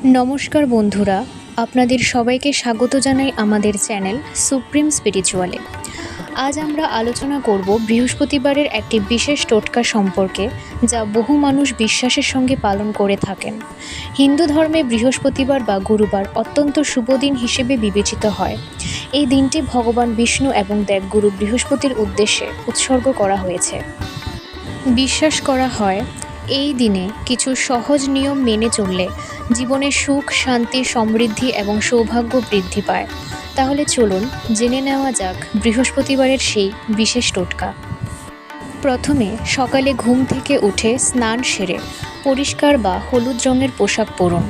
নমস্কার বন্ধুরা, আপনাদের সবাইকে স্বাগত জানাই আমাদের চ্যানেল সুপ্রিম স্পিরিচুয়ালে। আজ আমরা আলোচনা করব বৃহস্পতিবারের একটি বিশেষ টোটকা সম্পর্কে, যা বহু মানুষ বিশ্বাসের সঙ্গে পালন করে থাকেন। হিন্দু ধর্মে বৃহস্পতিবার বা গুরুবার অত্যন্ত শুভ দিন হিসেবে বিবেচিত হয়। এই দিনটি ভগবান বিষ্ণু এবং দেবগুরু বৃহস্পতির উদ্দেশ্যে উৎসর্গ করা হয়েছে। বিশ্বাস করা হয় এই দিনে কিছু সহজ নিয়ম মেনে চললে জীবনে সুখ, শান্তি, সমৃদ্ধি এবং সৌভাগ্য বৃদ্ধি পায়। তাহলে চলুন জেনে নেওয়া যাক বৃহস্পতিবারের সেই বিশেষ টোটকা। প্রথমে সকালে ঘুম থেকে উঠে স্নান সেরে পরিষ্কার বা হলুদ রঙের পোশাক পরুন।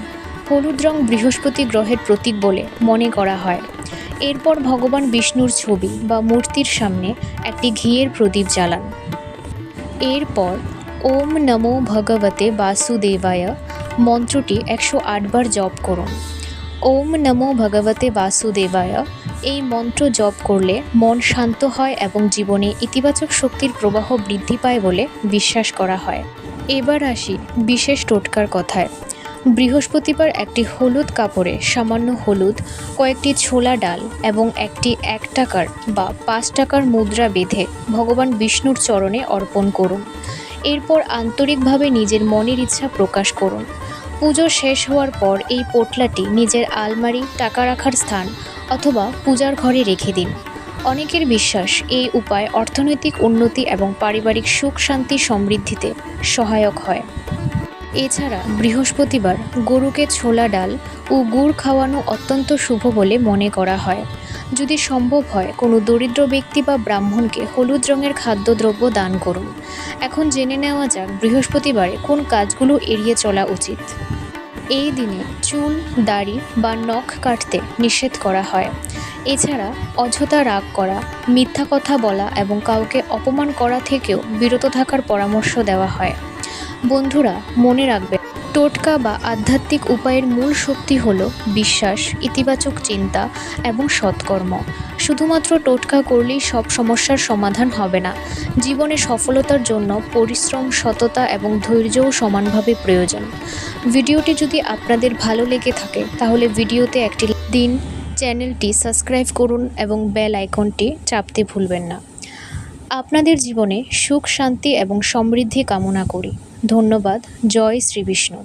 হলুদ রং বৃহস্পতি গ্রহের প্রতীক বলে মনে করা হয়। এরপর ভগবান বিষ্ণুর ছবি বা মূর্তির সামনে একটি ঘিয়ের প্রদীপ জ্বালান। এরপর ওম নমো ভগবতে বাসুদেবায় মন্ত্রটি 108 বার জপ করুন। ওম নমো ভগবতে বাসুদেবায় এই মন্ত্র জপ করলে মন শান্ত হয় এবং জীবনে ইতিবাচক শক্তির প্রবাহ বৃদ্ধি পায় বলে বিশ্বাস করা হয়। এবার আসি বিশেষ টোটকার কথায়। বৃহস্পতিবার একটি হলুদ কাপড়ে সামান্য হলুদ, কয়েকটি ছোলা ডাল এবং একটি 1 টাকার বা 5 টাকার মুদ্রা বেঁধে ভগবান বিষ্ণুর চরণে অর্পণ করুন। এরপর আন্তরিকভাবে নিজের মনের ইচ্ছা প্রকাশ করুন। পুজো শেষ হওয়ার পর এই পোটলাটি নিজের আলমারি, টাকা রাখার স্থান অথবা পূজার ঘরে রেখে দিন। অনেকের বিশ্বাস এই উপায় অর্থনৈতিক উন্নতি এবং পারিবারিক সুখ, শান্তি, সমৃদ্ধিতে সহায়ক হয়। এছাড়া বৃহস্পতিবার গরুকে ছোলা ডাল ও গুড় খাওয়ানো অত্যন্ত শুভ বলে মনে করা হয়। যদি সম্ভব হয় কোনো দরিদ্র ব্যক্তি বা ব্রাহ্মণকে হলুদ রঙের খাদ্যদ্রব্য দান করুন। এখন জেনে নেওয়া যাক বৃহস্পতিবারে কোন কাজগুলো এড়িয়ে চলা উচিত। এই দিনে চুল, দাড়ি বা নখ কাটতে নিষেধ করা হয়। এছাড়া অযথা রাগ করা, মিথ্যা কথা বলা এবং কাউকে অপমান করা থেকেও বিরত থাকার পরামর্শ দেওয়া হয়। বন্ধুরা, মনে রাখবেন, টোটকা বা আধ্যাত্মিক উপায়ের মূল শক্তি হল বিশ্বাস, ইতিবাচক চিন্তা এবং সৎকর্ম। শুধুমাত্র টোটকা করলেই সব সমস্যার সমাধান হবে না। জীবনে সফলতার জন্য পরিশ্রম, সততা এবং ধৈর্যও সমানভাবে প্রয়োজন। ভিডিওটি যদি আপনাদের ভালো লেগে থাকে তাহলে ভিডিওতে একটি দিন, চ্যানেলটি সাবস্ক্রাইব করুন এবং বেল আইকনটি চাপতে ভুলবেন না। আপনাদের জীবনে সুখ, শান্তি এবং সমৃদ্ধি কামনা করি। ধন্যবাদ। জয় শ্রী বিষ্ণু।